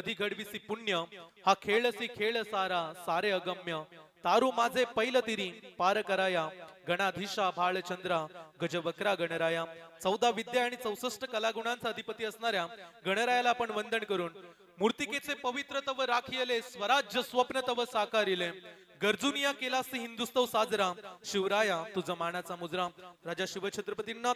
कधी घडविसी पुण्य, हा खेळसी खेळ सारा सारे अगम्य, तारू माझे पैल तिरी पार कराया, गणाधीशा भाळचंद्रा गजवक्रा गणराया. 14 विद्या आणि 64 कलागुणांचा अधिपती असणाऱ्या गणरायाला आपण वंदन करून, मूर्तिकेचे पवित्र तव राखिले, स्वराज्य स्वप्न तव साकारिले, गरजुनिया केलास हिंदुस्तव साजरा, शिवराया तुझा मानाचा मुजरा. राजा शिवछत्रपतींना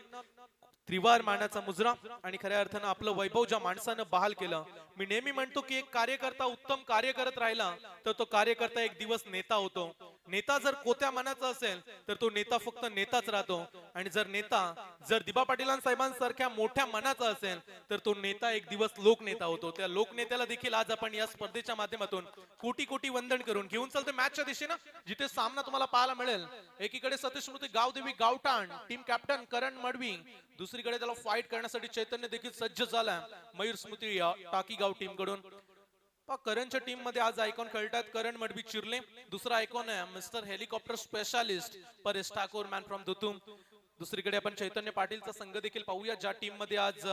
त्रिवार मानाचा मुजरा आणि खऱ्या अर्थानं आपलं वैभव ज्या माणसानं बहाल केलं. मी नेहमी म्हणतो की एक कार्यकर्ता उत्तम कार्य करत राहिला तर तो कार्यकर्ता एक दिवस नेता होतो. नेता जर कोत्या मनाचा असेल तर तो नेता फक्त नेताच राहतो, आणि जर नेता जर दिबा पाटीलांसारख्या मोठ्या मनाचा असेल तर तो नेता एक दिवस लोकनेता होतो. त्या लोकनेत्याला देखील आज आपण या स्पर्धेच्या माध्यमातून कोटी कोटी वंदन करून घेऊन चालतो मॅचच्या दिशेनं, जिथे सामना तुम्हाला पाहायला मिळेल. एकीकडे सतीश स्मृती गावदेवी गावठाण टीम कॅप्टन करण मडवी, दुसरीकडे त्याला फाईट करण्यासाठी चैतन्य देखील सज्ज झाला मयूर स्मृती टाकीगाव टीम कडून. करणच्या टीम मध्ये आज आयकॉन खेळतात करण मडवी चिरले, दुसरा आयकॉन आहे mister helicopter specialist Paresh Thakur man from Dutum. दुसरीकडे आपण चैतन्य पाटीलचा संघ देखील पाहूया, ज्या टीम मध्ये आज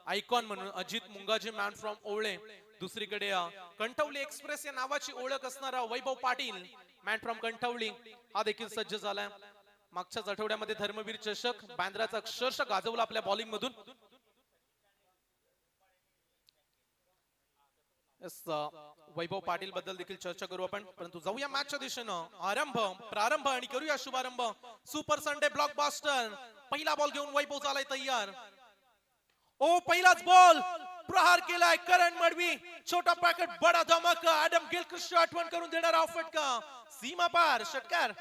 आयकॉन म्हणून अजित मुंगाजी मॅन फ्रॉम ओवळे, दुसरीकडे कंठवली एक्सप्रेस या नावाची ओळख असणारा वैभव पाटील मॅन फ्रॉम कंठवली हा देखील सज्ज झालाय. मागच्याच आठवड्यामध्ये धर्मवीर चषक बांद्राचा अक्षरशः गाजवला आपल्या बॉलिंग मधून. वैभव पाटील बद्दल देखील चर्चा करू आपण, परंतु जाऊया मॅचच्या दिशेनं. प्रारंभ आणि करूया शुभारंभ. Super Sunday blockbuster. पहिला बॉल घेऊन वैभव झालाय तयार. ओ पहिलाच बॉल प्रहार केलाय करण मडवी. छोटा पॅकेट बडा धमाका. ॲडम गिलक्रिस्ट आठवण करून देणारा फटका सीमा पार षटकार.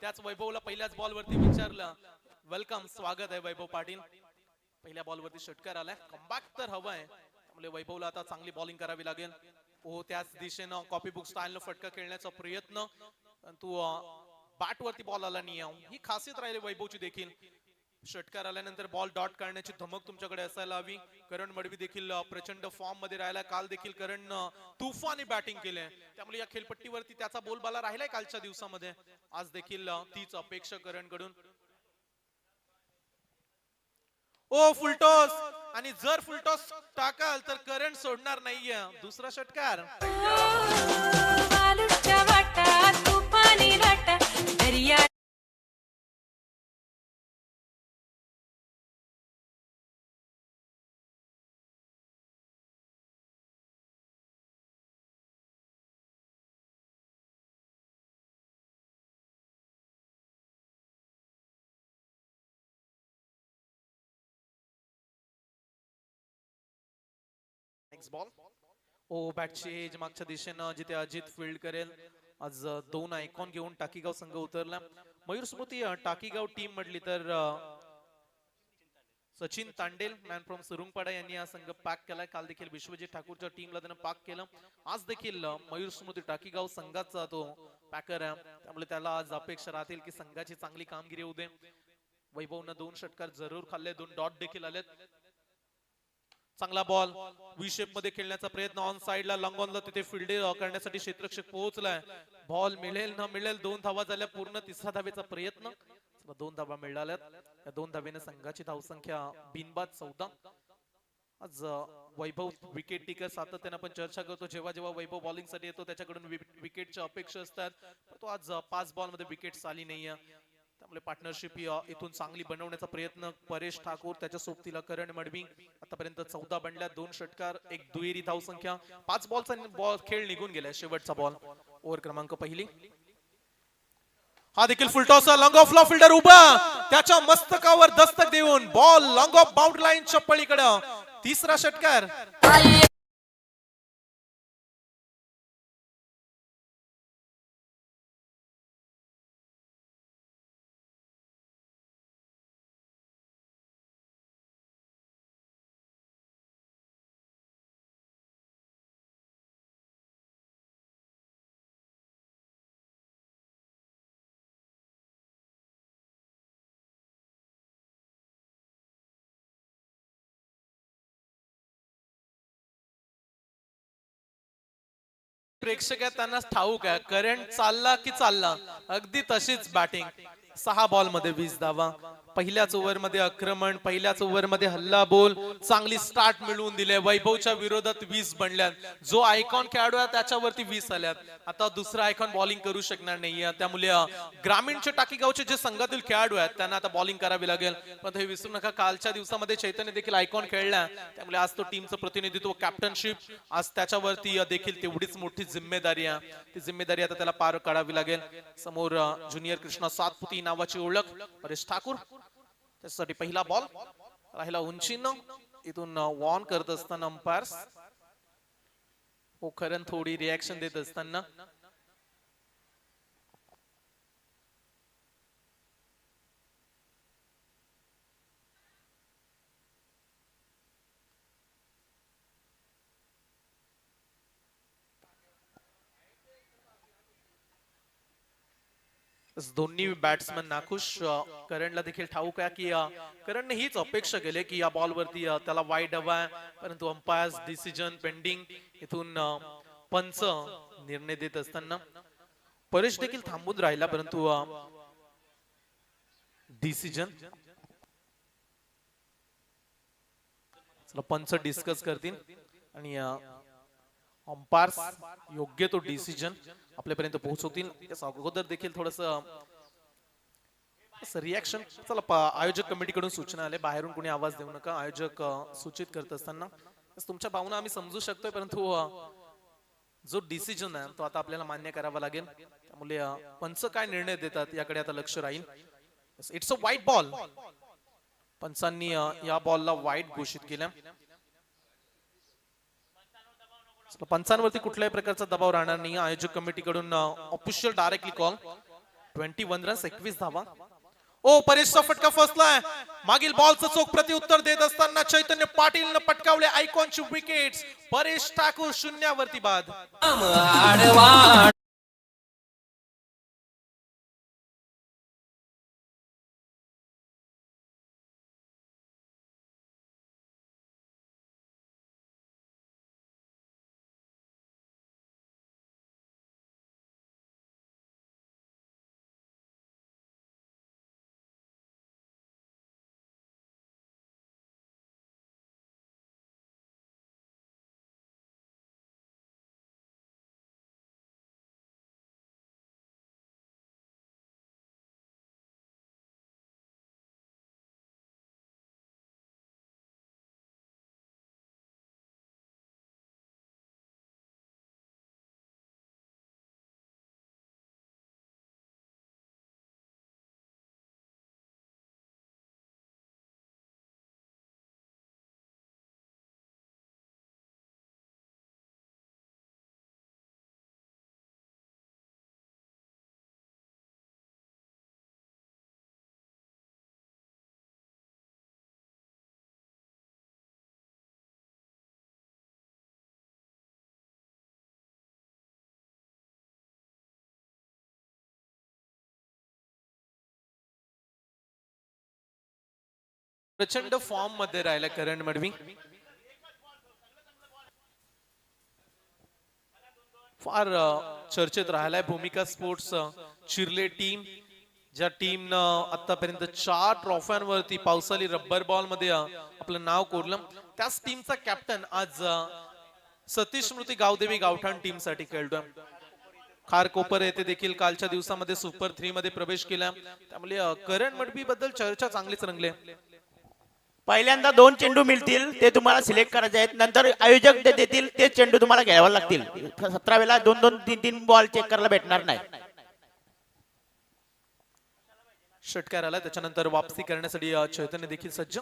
त्याच वैभवला पहिल्याच बॉल वरती विचारलं वेलकम, स्वागत आहे वैभव पाटील. पहिल्या बॉल वरती षटकार आलाय, कमबॅक तर हवाय, त्यामुळे वैभवला आता चांगली बॉलिंग करावी लागेल. ओ त्याच दिशेनं कॉपी बुक स्टाईलनं फटका खेळण्याचा प्रयत्न, परंतु बॅट वरती बॉल आला नाही. ही खासियत राहिली वैभवची देखील. षटकार आल्यानंतर बॉल डॉट काढण्याची धमक तुमच्याकडे असायला हवी. करण मडवी देखील प्रचंड फॉर्म मध्ये राहिला. काल देखील करण तुफानी बॅटिंग केले, त्यामुळे या खेळपट्टीवरती त्याचा बोलबाला राहिलाय कालच्या दिवसामध्ये. आज देखील तीच अपेक्षा करण कडून. ओ फुलटॉस, आणि जर फुलटॉस टाकाल तर करण सोडणार नाहीये. दुसरा षटकार. Next ball. ओ बॅटची एज मागच्या दिशेनं जिथे अजित फील्ड करेल. आज दोन आयकॉन घेऊन टाकीगाव संघ उतरला. मयूर स्मृती टाकीगाव टीम म्हटली तर सचिन तांडेल मॅन फ्रॉम सुरुंगपाडा यांनी हा संघ पॅक केलाय. काल देखील विश्वजित ठाकूरच्या टीमला त्यानं पॅक केलं. आज देखील मयूर स्मृती टाकीगाव संघाचा तो पॅकर आहे, त्यामुळे त्याला आज अपेक्षा राहतील की संघाची चांगली कामगिरी होऊ दे. वैभवनं 2 षटकार जरूर खाल्ले, 2 डॉट देखील आलेत. चांगला बॉल व्ही शेप मध्ये खेळण्याचा प्रयत्न. ऑन साइडला लॉंगॉनला तिथे फील्ड करण्यासाठी क्षेत्ररक्षक पोहोचलाय. बॉल मिळेल न मिळेल, 2 धावा झाल्या पूर्ण. तिसरा धावेचा प्रयत्न, 2 धावा मिळाल्यात. या 2 धावेने संघाची धावसंख्या बिनबाद 14. आज वैभव विकेट टेकर सातत्याने आपण चर्चा करतो. जेव्हा जेव्हा वैभव बॉलिंग साठी येतो त्याच्याकडून विकेटच्या अपेक्षा असतात, तो आज 5 बॉल मध्ये विकेट आली नाहीये. त्यामुळे पार्टनरशिप इथून चांगली बनवण्याचा प्रयत्न. परेश ठाकूर त्याच्या सोबतीला करण मडवी. आतापर्यंत 14 बनल्या, 2 षटकार, 1 दुहेरी धावसंख्या. 5 बॉलचा खेळ निघून गेलाय. शेवटचा बॉल ओव्हर क्रमांक पहिली. हा देखील फुलटॉस. लॉंग ऑफ ला फिल्डर उभा, त्याच्या मस्तकावर दस्तक देऊन बॉल लॉंग ऑफ बाउंड्री लाईनच्या पलीकडे. तिसरा षटकार. प्रेक्षक आहेत त्यांना ठाऊक आहे, करंट चालला की चालला, अगदी तशीच बॅटिंग. 6 बॉल मध्ये 20 धावा. पहिल्याच ओव्हर मध्ये आक्रमण, पहिल्याच ओव्हर मध्ये हल्ला बोल, चांगली स्टार्ट मिळवून दिले. वैभवच्या विरोधात 20 बनल्यात. जो आयकॉन खेळाडू आहे त्याच्यावरती 20 आल्यात. आता दुसरा आयकॉन बॉलिंग करू शकणार नाहीये, त्यामुळे ग्रामीणचे टाकीगावचे जे संघातील खेळाडू आहेत त्यांना आता बॉलिंग करावी लागेल. पण हे विसरू नका, कालच्या दिवसामध्ये चैतन्य देखील आयकॉन खेळला, त्यामुळे आज तो टीमचं प्रतिनिधित्व, कॅप्टनशिप आज त्याच्यावरती देखील तेवढीच मोठी जिम्मेदारी आहे. ती जिम्मेदारी आता त्याला पार काढावी लागेल. समोर ज्युनियर कृष्णा सातपुती नावाची ओळख, परेश ठाकूर. त्यासाठी पहिला बॉल राहिला उंचीनं, इथून वॉर्न करत असताना अंपायर्स पोखरण थोडी रिॲक्शन देत असताना दोन्ही बॅट्समन नाखुश. करणला देखील ठाऊक आहे की करणने हीच अपेक्षा केली की या बॉल वरती त्याला वाईड हवा आहे, परंतु अंपायर्स डिसिजन पेंडिंग. इथून पंच निर्णय देत असताना परेश देखील थांबून राहिला, परंतु डिसिजन पंच डिस्कस करतील आणि अंपायर्स योग्य तो डिसिजन आपल्यापर्यंत पोहोचवतील. अगोदर देखील थोडस रिॲक्शन. चला, आयोजक कमिटीकडून सूचना आले, बाहेरून कोणी आवाज देऊ नका. आयोजक सूचित करत असताना तुमच्या भावना आम्ही समजू शकतोय, परंतु जो डिसिजन आहे तो आता आपल्याला मान्य करावा लागेल. त्यामुळे पंच काय निर्णय देतात याकडे आता लक्ष राहील. इट्स अ वाईट बॉल. पंचांनी या बॉलला वाईट घोषित केलं. पंचांवरती कुठल्याही प्रकारचा दबाव राहणार नाही. आयोजक कमिटीकडून ऑफिशियल डायरेक्टली कॉल. 21 रन्स 21 धावा. ओ, परेशचा फटका फसलाय. मागील बॉलचं चोख प्रत्युत्तर देत असताना चैतन्य पाटीलनं पटकावले आयकॉनची विकेट्स. परेश ठाकूर शून्यावरती बाद. प्रचंड फॉर्म मध्ये राहिला करण मडवी. फार चर्चेत राहिलाय भूमिका स्पोर्ट्स चिरले टीम, ज्या टीमनं आतापर्यंत 4 ट्रॉफ्यांवरती पावसाळी रब्बर बॉल मध्ये आपलं नाव कोरलं. त्याच टीमचा कॅप्टन आज सतीश स्मृती गावदेवी गावठाण टीम साठी खेळतोय. खारकोपर येथे देखील कालच्या दिवसामध्ये सुपर 3 मध्ये प्रवेश केला. त्यामुळे करण मडवी बद्दल चर्चा चांगलीच रंगली. पहिल्यांदा 2 चेंडू मिळतील, ते तुम्हाला सिलेक्ट करायचे आहेत. नंतर आयोजक ते देतील ते चेंडू तुम्हाला घ्यावे लागतील. 17 वेळा 2-2, 3-3 बॉल चेक करायला भेटणार नाही. षटकार आला, त्याच्यानंतर वापसी करण्यासाठी चैतन्य देखील सज्ज.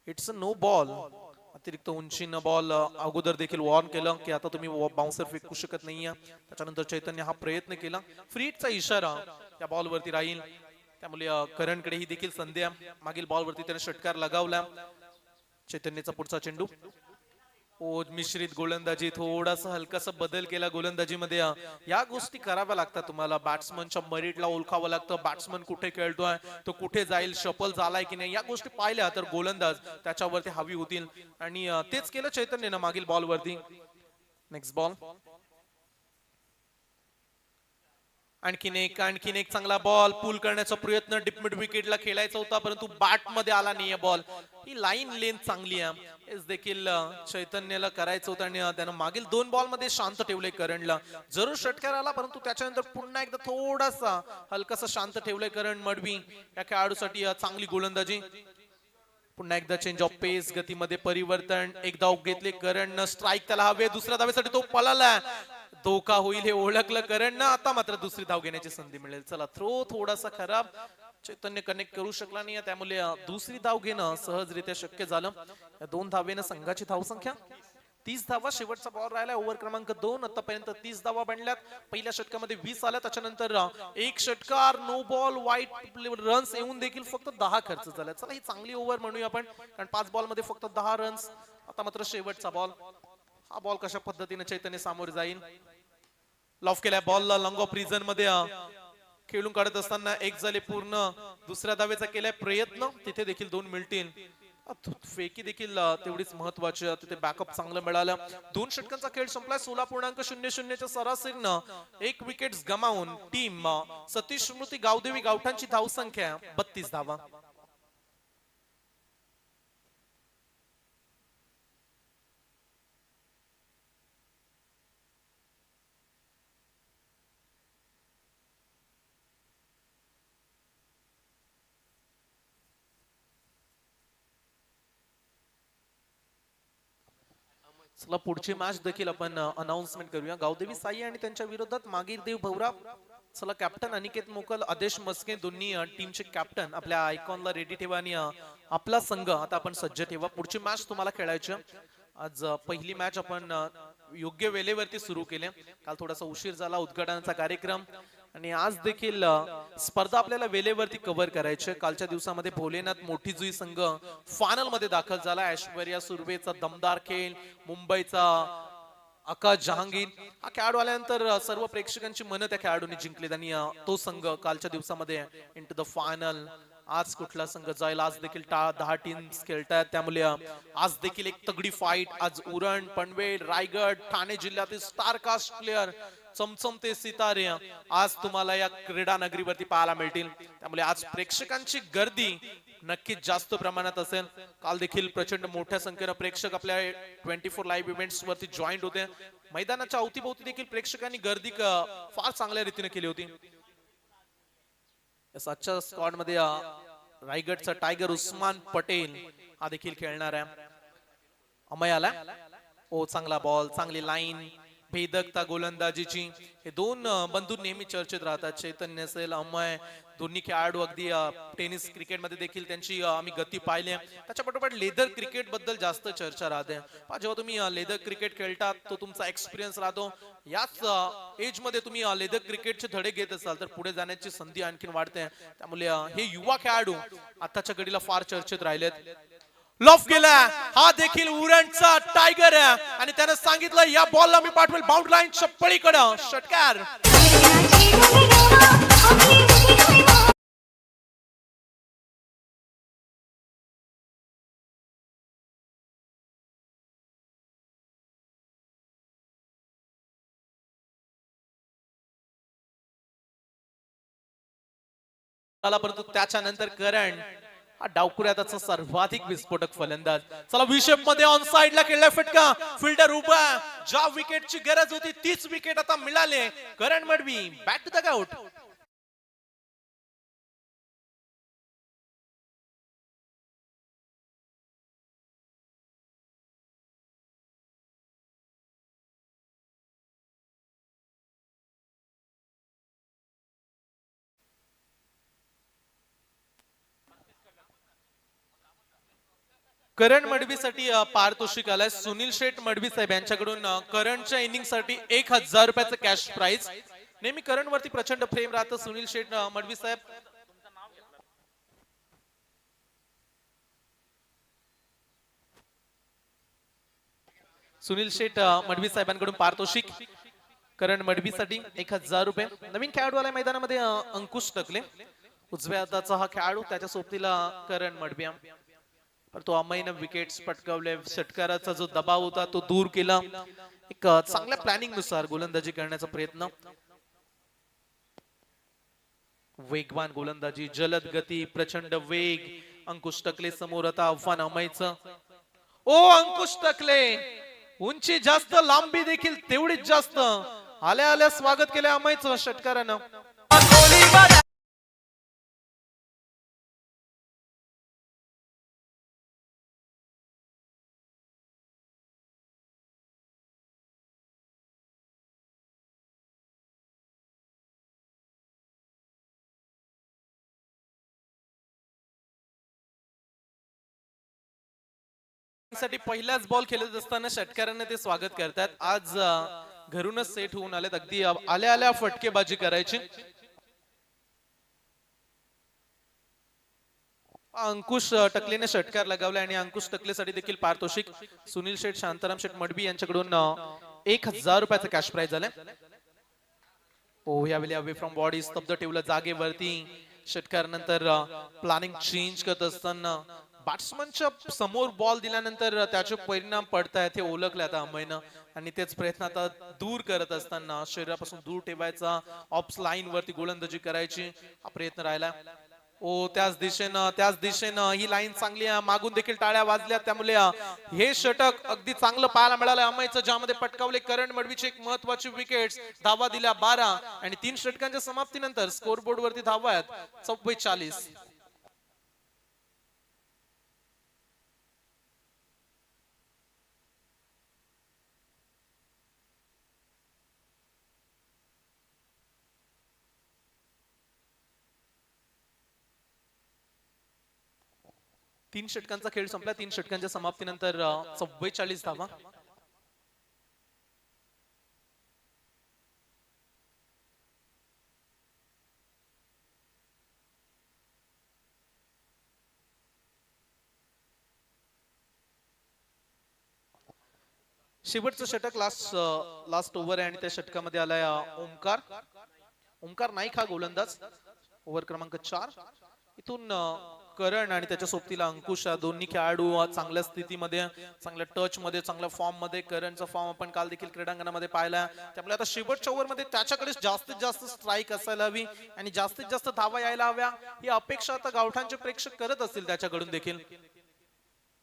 It's a no ball. अतिरिक्त उंचीनं बॉल अगोदर देखील वॉर्न केलं की आता तुम्ही बाउन्सर फेकू शकत नाहीये. त्याच्यानंतर चैतन्य हा प्रयत्न केला. फ्रीटचा इशारा त्या बॉल वरती राहील. त्यामुळे करणकडे ही देखील संधी आहे. मागील बॉल वरती त्याने षटकार लगावला. चैतन्यचा पुढचा चेंडू. ओ, मिश्रित गोलंदाजी, थोडासा हलकासा बदल केला गोलंदाजीमध्ये. या गोष्टी कराव्या लागतात तुम्हाला. बॅट्समनच्या मेरिटला ओळखावं लागतं. बॅट्समन कुठे खेळतोय, तो कुठे जाईल, शफल झालाय की नाही, या गोष्टी पाहिल्या तर गोलंदाज त्याच्यावरती हवी होतील. आणि तेच केलं चैतन्यनं मागील बॉल वरती. Next ball. आणखीन एक चांगला बॉल पुल करण्याचा प्रयत्न डीप मिड विकेटला खेळायचा होता, परंतु बॅट मध्ये आला नाही बॉल. ही लाईन लेंथ चांगली आहे, हेच देखील चैतन्याला करायचं होतं आणि त्यानं मागील 2 बॉल मध्ये शांत ठेवलंय करणला. जरूर षटकार आला, परंतु त्याच्यानंतर पुन्हा एकदा थोडासा हलकासा शांत ठेवलंय करण मडवी. या खेळाडूसाठी चांगली गोलंदाजी. पुन्हा एकदा चेंज ऑफ पेस, गतीमध्ये परिवर्तन. एक धाव घेतले करण, स्ट्राईक त्याला हवे. दुसऱ्या धावेसाठी तो पळाला, धोका होईल हे ओळखलं करण ना. आता मात्र दुसरी धाव घेण्याची संधी मिळेल. चला थ्रो थोडासा खराब, चैतन्य कनेक्ट करू शकला नाही, त्यामुळे दुसरी धाव घेणं सहजरित्या शक्य झालं. या 2 धावेनं संघाची धावसंख्या 30 धावा. शेवटचा बॉल राहिला ओव्हर क्रमांक 2. आतापर्यंत 30 धावा बनल्यात. पहिल्या षटकामध्ये 20 आल्या, त्याच्यानंतर एक षटकार, नो बॉल, वाईट रन्स येऊन देखील फक्त 10 खर्च झाला. चला ही चांगली ओव्हर म्हणूया आपण, कारण 5 बॉल मध्ये फक्त 10 रन्स. आता मात्र शेवटचा बॉल. हा बॉल कशा पद्धतीने चैतन्य सामोरे जाईल. लॉफ केलाय बॉलला, लॉंग ऑफ रिजन मध्ये खेळून काढत असताना एक झाले पूर्ण. दुसऱ्या धावेचा केलाय प्रयत्न, तिथे देखील 2 मिळतील. फेकी देखील तेवढीच महत्वाची. तिथे बॅकअप चांगलं मिळालं. 2 षटकांचा खेळ संपलाय. 16.00 च्या सरासरीनं 1 विकेट गमावून टीम सतीश स्मृती गावदेवी गावठांची धावसंख्या 32 धावा. चला पुढची मॅच देखील आपण अनाउन्समेंट करूया. गावदेवी साई आणि त्यांच्या विरोधात मागीर देव भवरा. चला कॅप्टन अनिकेत मोकल, आदेश मस्के दोन्ही टीमचे कॅप्टन आपल्या आयकॉनला रेडी ठेवा आणि आपला संघ आता आपण सज्ज ठेवा. पुढची मॅच तुम्हाला खेळायची. आज पहिली मॅच आपण योग्य वेळेवरती सुरू केले. काल थोडासा उशीर झाला उद्घाटनाचा कार्यक्रम, आणि आज देखील स्पर्धा आपल्याला वेळेवरती कव्हर करायची. कालच्या दिवसामध्ये भोलेनाथ मोठी जुई संघ फायनल मध्ये दाखल झाला. ऐश्वर्या सुर्वेचा दमदार खेळ, मुंबईचा आकाश जहांगीर हा खेळाडू आल्यानंतर सर्व प्रेक्षकांची मनं त्या खेळाडूंनी जिंकली, आणि तो संघ कालच्या दिवसामध्ये इंटू द फायनल. आज कुठला संघ जाईल, आज देखील 10 टीम्स खेळतात, त्यामुळे आज देखील एक तगडी फाईट. आज उरण, पनवेल, रायगड, ठाणे जिल्ह्यातील स्टार कास्ट प्लेयर, चमचमते सितारे आज तुम्हाला या क्रीडा नगरीवरती पाहायला मिळतील. त्यामुळे आज प्रेक्षकांची गर्दी नक्कीच जास्त प्रमाणात असेल. काल देखील प्रचंड मोठ्या संख्येने प्रेक्षक आपल्या 24 लाईव्ह इव्हेंट्स वरती जॉईंट होते. मैदानाच्या अवतीभोवती देखील प्रेक्षकांनी गर्दी फार चांगल्या रीतीने केली होती. आजच्या स्क्वॉड मध्ये रायगडचा टायगर उस्मान पटेल हा देखील खेळणार आहे. अमय आला. ओ चांगला बॉल, चांगली लाईन, भेदकता गोलंदाजीची. हे 2 बंधू नेहमी चर्चेत राहतात. चैतन्य असेल, अमय, दोन्ही खेळाडू अगदी टेनिस क्रिकेट मध्ये देखील त्यांची आम्ही गती पाहिली. त्याच्या पाठोपाठ लेदर क्रिकेट बद्दल जास्त चर्चा राहते. जेव्हा तुम्ही लेदर क्रिकेट खेळतात तो तुमचा एक्सपिरियन्स राहतो. याच एज मध्ये तुम्ही लेदर क्रिकेटचे धडे घेत असाल तर पुढे जाण्याची संधी आणखीन वाढते. त्यामुळे हे युवा खेळाडू आताच्या घडीला फार चर्चेत राहिलेत. लॉफ केला, हा देखील उरणचा टायगर आहे, आणि त्याने सांगितलं या बॉलला मी पाठवेल बाउंड लाईनच्या पलीकडे. षटकार. परंतु त्याच्यानंतर करण हा डावकुऱ्याचा सर्वाधिक विस्फोटक फलंदाज. चला विशेप मध्ये ऑन साइडला खेळला फटका, फिल्डर उभा. ज्या विकेटची गरज होती तीच विकेट आता मिळाले. Karan Madvi back to the out. Karan मडवीसाठी पारितोषिक आलाय. सुनील शेठ मडवी साहेब यांच्याकडून करणच्या इनिंग साठी 1000 रुपयाचं कॅश प्राइज. नेहमी करण वरती प्रचंड प्रेम राहतं सुनील शेठ मडवी साहेब. सुनील शेठ मडवी साहेबांकडून पारितोषिक करण मडवीसाठी 1000 रुपये. नवीन खेळाडू आलाय मैदानामध्ये अंकुश टकले, उजव्या हाताचा हा खेळाडू, त्याच्या सोबतीला करण मडवी. पण तो अमयनं विकेट्स पटकावले. षटकाराचा जो दबाव होता तो दूर केला. एक चांगल्या प्लॅनिंग नुसार गोलंदाजी करण्याचा प्रयत्न. वेगवान गोलंदाजी, जलद गती, प्रचंड वेग. अंकुश टकले समोर, आता आव्हान अमयचं. ओ अंकुश टकले, उंची जास्त, लांबी देखील तेवढीच जास्त. आल्या आल्या स्वागत केलं अमयचं षटकारानं. साठी पहिलाच बॉल खेळत असताना षटकारांना ते स्वागत करतात. आज घरूनच सेट होऊन आलेत, अगदी आल्या आल्या फटकेबाजी करायची. अंकुश टकलेने षटकार लगावला आणि अंकुश टकलेसाठी देखील पारितोषिक सुनील शेठ, शांताराम शेठ मडबी यांच्याकडून 1000 रुपयाचं कॅश प्राइज झालंय. ओ यावेळी अवे फ्रॉम बॉडी स्तब्ध ठेवलं जागेवरती. षटकार नंतर प्लॅनिंग चेंज करत असताना बॅट्समनच्या समोर बॉल दिल्यानंतर त्याचे परिणाम पडतायत हे ओळखले आता अमयनं, आणि तेच प्रयत्न आता दूर करत असताना शरीरापासून दूर ठेवायचा, ऑफ लाईन वरती गोलंदाजी करायची हा प्रयत्न राहिला. ओ त्याच दिशेनं ही लाईन चांगली आहे, मागून देखील टाळ्या वाजल्या. त्यामुळे हे षटक अगदी चांगलं पाहायला मिळालं अमयचं, ज्यामध्ये पटकावले करण मडवीची एक महत्वाची विकेट. धावा दिल्या 12 आणि 3 षटकांच्या समाप्तीनंतर स्कोरबोर्ड वरती धावा आहेत 44. तीन षटकांचा खेळ संपला. 3 षटकांच्या समाप्तीनंतर 44 धावा. शेवटचं षटक लास्ट ओव्हर आहे आणि त्या षटकामध्ये आलाय ओमकार नाईक हा गोलंदाज. ओव्हर क्रमांक 4. इथून करण आणि त्याच्या सोबतीला अंकुश दोन्ही खेळाडू चांगल्या स्थितीमध्ये, चांगल्या टच मध्ये, चांगल्या फॉर्म मध्ये. करणचा फॉर्म आपण काल देखील क्रीडांगणामध्ये पाहिला. त्यामुळे आता शेवटच्या ओव्हर मध्ये त्याच्याकडे जास्तीत जास्त स्ट्राईक असायला हवी आणि जास्तीत जास्त धावा यायला हव्या ही अपेक्षा आता गावठाणचे प्रेक्षक करत असतील त्याच्याकडून देखील.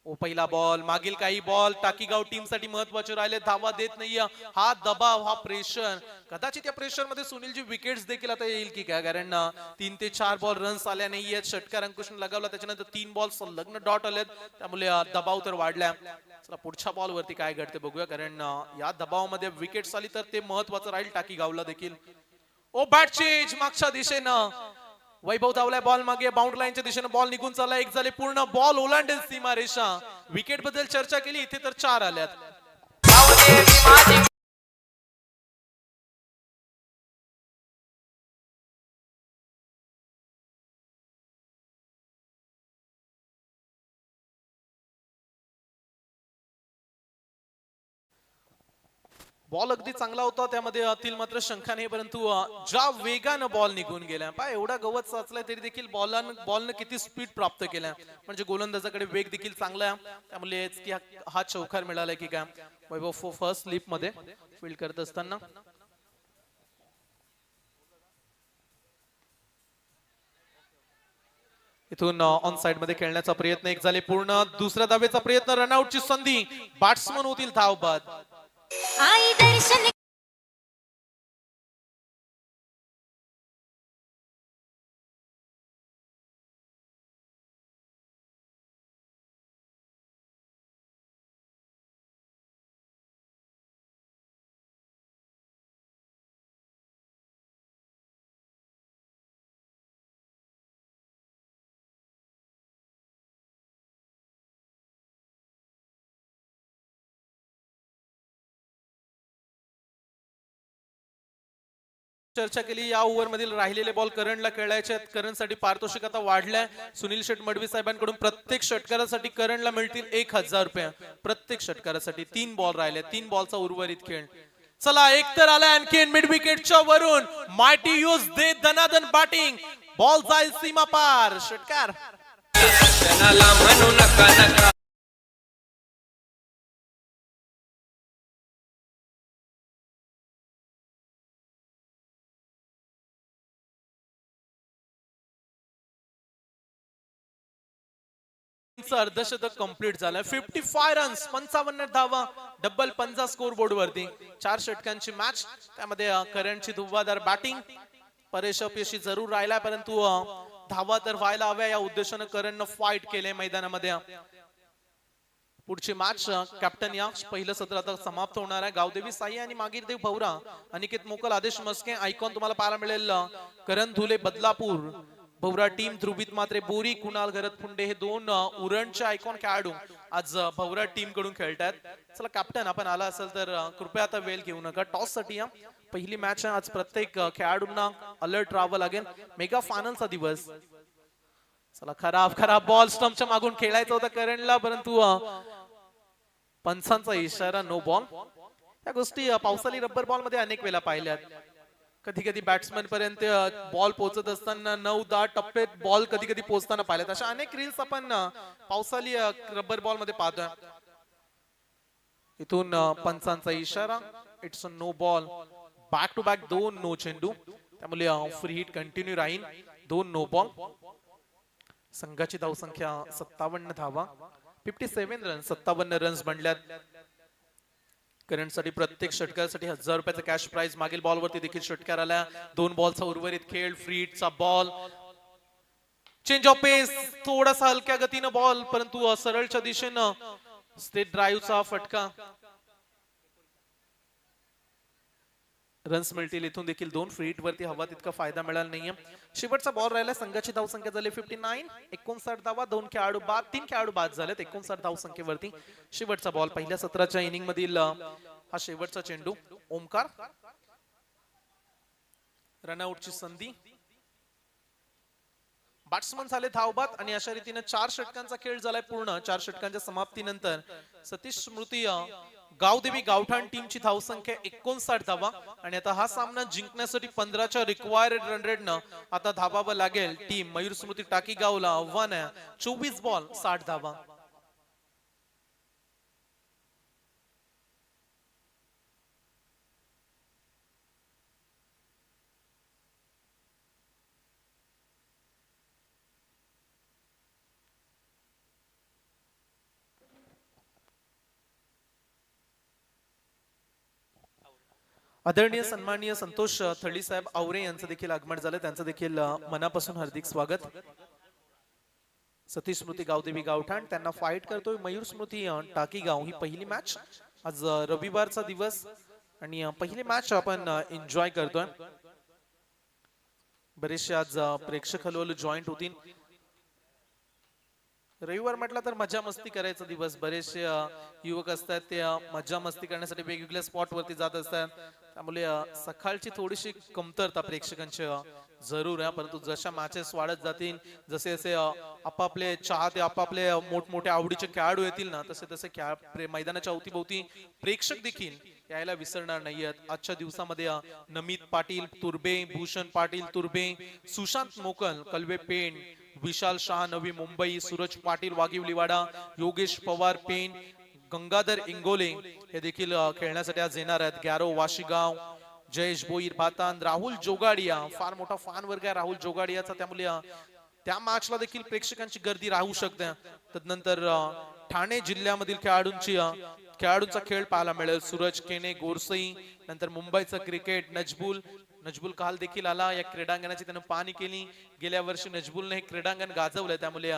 ओ पहिला बॉल, मागील काही बॉल टाकीगाव टीम साठी महत्वाचे राहिले. धावा देत नाहीये, हा दबाव, हा प्रेशर. कदाचित या प्रेशर मध्ये सुनीलची विकेट्स देखील आता येईल की काय, कारण 3 ते 4 बॉल रन्स आल्या नाहीयेत. षटकार अंकुशने लगावला, त्याच्यानंतर 3 बॉल संलग्न डॉट आलेत. त्यामुळे दबाव तर वाढला. चला पुढच्या बॉल वरती काय घडते बघूया, कारण या दबावामध्ये विकेट्स आली तर ते महत्वाचं राहील टाकीगावला देखील. ओ बॅट चेंज मागच्या दिशेनं. वैभव धावलाय बॉल मागे, बाउंड्री लाईनच्या दिशेने बॉल निघून चालला. एक झाले पूर्ण, बॉल ओलांडेल सीमारेषा. विकेट बद्दल चर्चा केली, इथे तर 4 आल्यात. बॉल अगदी चांगला होता, त्यामध्ये अतिल मात्र शंका नाही, परंतु ज्या वेगानं बॉल निघून गेला पहा, एवढा गवत साचलाय तरी देखील बॉलनं किती स्पीड प्राप्त केल्या. म्हणजे गोलंदाजाकडे वेग देखील चांगला आहे. त्यामुळे हा चौकार मिळालाय की काय. वैभव फर्स्ट स्लिप मध्ये फील्ड करत असताना इथून ऑन साइड मध्ये खेळण्याचा प्रयत्न. एक झाले पूर्ण, दुसऱ्या धावेचा प्रयत्न, रनआउटची संधी. बॅट्समन होतील धावबाद. आई दर्शन चर्चा केली. या ओव्हर मधील राहिलेले बॉल करणला खेळायचे आहेत. करणसाठी पारितोषिक आता वाढलंय. सुनील शेठ मडवी साहेबांकडून प्रत्येक षटकारासाठी करणला मिळतील 1000 रुपये. प्रत्येक षटकारासाठी 3 बॉल राहिले, 3 बॉलचा उर्वरित खेळ. चला एक तर आलाय आणखी मिड विकेटच्या वरून. मायटी यूज दे दनादन बॅटिंग. बॉल जाईल सीमा पार. षटकार कुणाला म्हणू नका नका. अर्धशतक कंप्लीट झालं. 55 रन्स, 55 धावा, डबल 50 स्कोर बोर्ड वरती. 4 षटकांची मॅच, त्यामध्ये करणची धुव्वादार बॅटिंग. परेश अपयशी जरूर राहिला, परंतु धावा तर व्हायला हव्या या उद्देशानं करणनं फाईट केले मैदानामध्ये. पुढची मॅच कॅप्टन या पहिलं सत्र आता समाप्त होणार आहे. गावदेवी साई आणि मागीरदेव भवरा, अनिकेत मोकल, आदेश मस्के, आयकॉन तुम्हाला पाहायला मिळेल. करण धुले बदलापूर, भवरा टीम, ध्रुवित मात्रे बोरी, कुणाल गरतफुंडे हे दोन उरणचे आयकॉन खेळाडू आज भवरा टीम कडून खेळतात. चला कॅप्टन, आपण आला असेल तर कृपया आता वेळ घेऊ नका. टॉस साठी या पहिली मॅच आहे आज. प्रत्येक खेळाडूंना अलर्ट राहावं लागेल. मेगा फायनलचा दिवस. चला, खराब बॉल स्टंपच्या मागून खेळायचा होता करणला, परंतु पंचांचा इशारा, नो बॉल. या गोष्टी पावसाळी रब्बर बॉल मध्ये अनेक वेळा पाहिल्यात. कधी कधी बॅट्समॅन पर्यंत बॉल पोहोचत असताना 9-10 टप्प्यात बॉल कधी कधी पोहोचताना पाहिल्यात. अशा अनेक रील्स आपण पावसाळी रब्बर बॉल मध्ये पाहतोय. इथून पंचांचा इशारा, it's a no ball. Back to back 2 no चेंडू, त्यामुळे फ्री हिट कंटिन्यू राहील. 2 नो बॉल. संघाची धावसंख्या 57 धावा, 57 रन, 57 रन्स बनल्यात. करंटसाठी प्रत्येक षटकासाठी 1000 रुपयाचा कॅश प्राइज. मागील बॉल वरती देखील षटकार आला. 2 बॉलचा उर्वरित खेळ. फ्री हिटचा बॉल, चेंज ऑफ पेस, थोडासा हलक्या गतीनं बॉल, परंतु सरळच्या दिशेनं स्टेट ड्राईव्हचा फटका. रन्स मिळतील. इथून देखील 2 फ्री हिट वरती हवा तितका फायदा मिळाला नाहीये. शेवटचा बॉल राहिला. संघाची धावसंख्या झाली 59, 59 धावा, 2 खेळाडू बाद, 3 खेळाडू बाद झालेत 59 धावसंख्येवरती. शेवटचा बॉल पहिल्या सत्राच्या इनिंग मधील हा शेवटचा चेंडू. ओमकार, रनआउटची संधी. बॅट्समन झाले धावबाद आणि अशा रीतीने 4 षटकांचा खेळ झालाय पूर्ण. 4 षटकांच्या समाप्तीनंतर सतीश स्मृती गावदेवी गावठाण टीमची धावसंख्या 59 धावा आणि आता हा सामना जिंकण्यासाठी 15च्या रिक्वायर्ड रन रेटनं आता धावावं लागेल. टीम मयूर स्मृती टाकी गावला आव्हान आहे. 24 बॉल 60 धावा. आदरणीय सन्माननीय संतोष थळी साहेब आवरे यांचं देखील आगमन झालं. त्यांचं देखील मनापासून हार्दिक स्वागत. सतीश स्मृती गावदेवी गावठाण त्यांना फाईट करतोय मयूर स्मृती टाकी गाव. ही पहिली मॅच आज रविवारचा दिवस आणि पहिली मॅच आपण एन्जॉय करतोय. बरेचसे आज प्रेक्षक हलवल जॉईंट होतील. रविवार म्हटलं तर मजा मस्ती करायचा दिवस. बरेचसे युवक असतात ते मजा मस्ती करण्यासाठी वेगवेगळ्या स्पॉट वरती जात असतात. त्यामुळे सकाळची थोडीशी कमतरता प्रेक्षकांची जरूर आहे. परंतु जशा मॅचेस वाढत जातील, जसे जसे आपापले चाहते आपापले मोठमोठे आवडीचे खेळाडू येतील ना, तसे तसे मैदानाच्या अवतीभोवती प्रेक्षक देखील यायला विसरणार नाहीयेत. आजच्या दिवसामध्ये नमित पाटील तुर्बे, भूषण पाटील तुर्बे, सुशांत मोकल कलवे पेण, विशाल शाह नवी मुंबई, सूरज पाटील वाघिवलीवाडा, योगेश पवार पेण, गंगाधर इंगोले हे देखील खेळण्यासाठी आज येणार आहेत. गॅरो वाशिगाव, जयेश भोईर भातान, राहुल जोगाडिया, फार मोठा फॅन वर्ग आहे राहुल जोगाडियाचा. त्यामुळे त्या मॅचला देखील प्रेक्षकांची गर्दी राहू शकते. तदनंतर ठाणे जिल्ह्यामधील खेळाडूंचा खेळ पाहायला मिळेल. सूरज केने, गोरसई, नंतर मुंबईचा क्रिकेट नजबुल काल देखील आला. या क्रीडांगणाची त्यानं पाहणी केली. गेल्या वर्षी नजबुलने हे क्रीडांगण गाजवलंय, त्यामुळे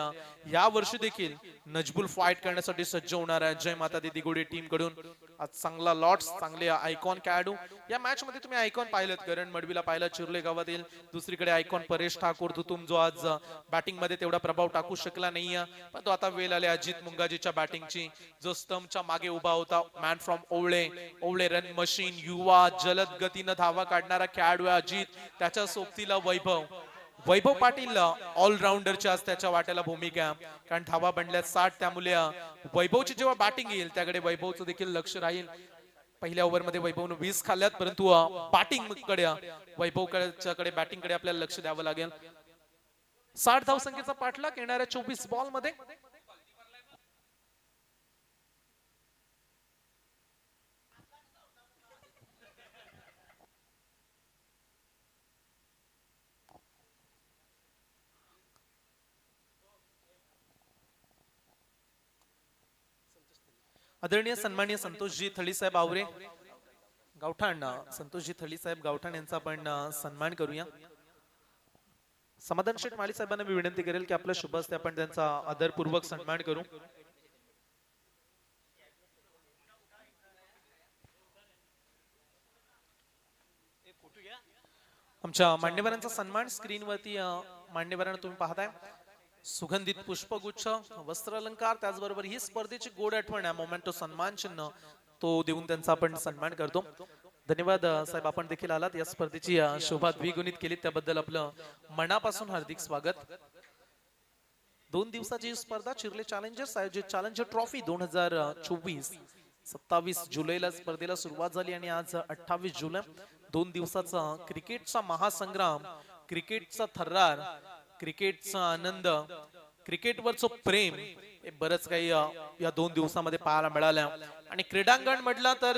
या वर्षी देखील नजबुल फाईट करण्यासाठी सज्ज होणार आहे. जय माता दी दिगोडी टीम कडून आज चांगला लॉट्स, चांगले आयकॉन खेळाडू. या मॅच मध्ये तुम्ही आयकॉन पाहिलेत. करण मडवीला पाहिलं, चिर्ले गावातील. दुसरीकडे आयकॉन परेश ठाकूर धुतुम, जो आज बॅटिंग मध्ये तेवढा प्रभाव टाकू शकला नाहीये, पण तो आता वेळ आले अजित मुंगाजीच्या बॅटिंगची. जो स्तंभच्या मागे उभा होता, man from Owale run machine, युवा जलद गतीनं धावा काढणारा खेळाडू अजित. त्याच्या सोबतीला वैभव पाटील ऑलराऊंडरची आज त्याच्या वाट्याला भूमिका, कारण धावा बनल्यात 60. त्यामुळे वैभवची जेव्हा बॅटिंग येईल त्याकडे वैभवचं देखील लक्ष राहील. पहिल्या ओव्हर मध्ये वैभवनं 20 खाल्ल्यात, परंतु बॅटिंग कडे वैभवच्याकडे बॅटिंग कडे आपल्याला लक्ष द्यावं लागेल. 60 धावसंख्येचा पाठलाग येणाऱ्या 24 बॉल मध्ये. आदरणीय सन्माननीय संतोषजी थळी साहेब आवरे गावठाण, संतोषजी थळी साहेब गावठाण यांचा आपण सन्मान करूया. समाधान शेठ माळी साहेबांना मी विनंती करेल की आपल्या शुभ हस्ते आपण त्यांचा आदरपूर्वक सन्मान करू. आमच्या मान्यवरांचा सन्मान स्क्रीनवरती मान्यवरांना तुम्ही पाहताय. सुगंधित पुष्पगुच्छ, वस्त्र अलंकार, त्याचबरोबर ही स्पर्धेची गोड आठवण आहे मोमेंटो सन्मान चिन्ह तो देऊन त्यांचा आपण सन्मान करतो. धन्यवाद साहेब, आपण देखील आलात या स्पर्धेची शोभा द्विगुणित केली त्याबद्दल आपलं मनापासून हार्दिक स्वागत. 2 दिवसाची ही स्पर्धा चिर्ले चॅलेंजर्स आयोजित चॅलेंजर ट्रॉफी 2024 27 जुलैला स्पर्धेला सुरुवात झाली आणि आज 28 जुलै 2 दिवसाचा क्रिकेटचा महासंग्राम, क्रिकेटचा थर्रार, क्रिकेटचा आनंद, क्रिकेटवरचं प्रेम हे बरंच काही या 2 दिवसामध्ये पाहायला मिळालं. आणि क्रीडांगण म्हटलं तर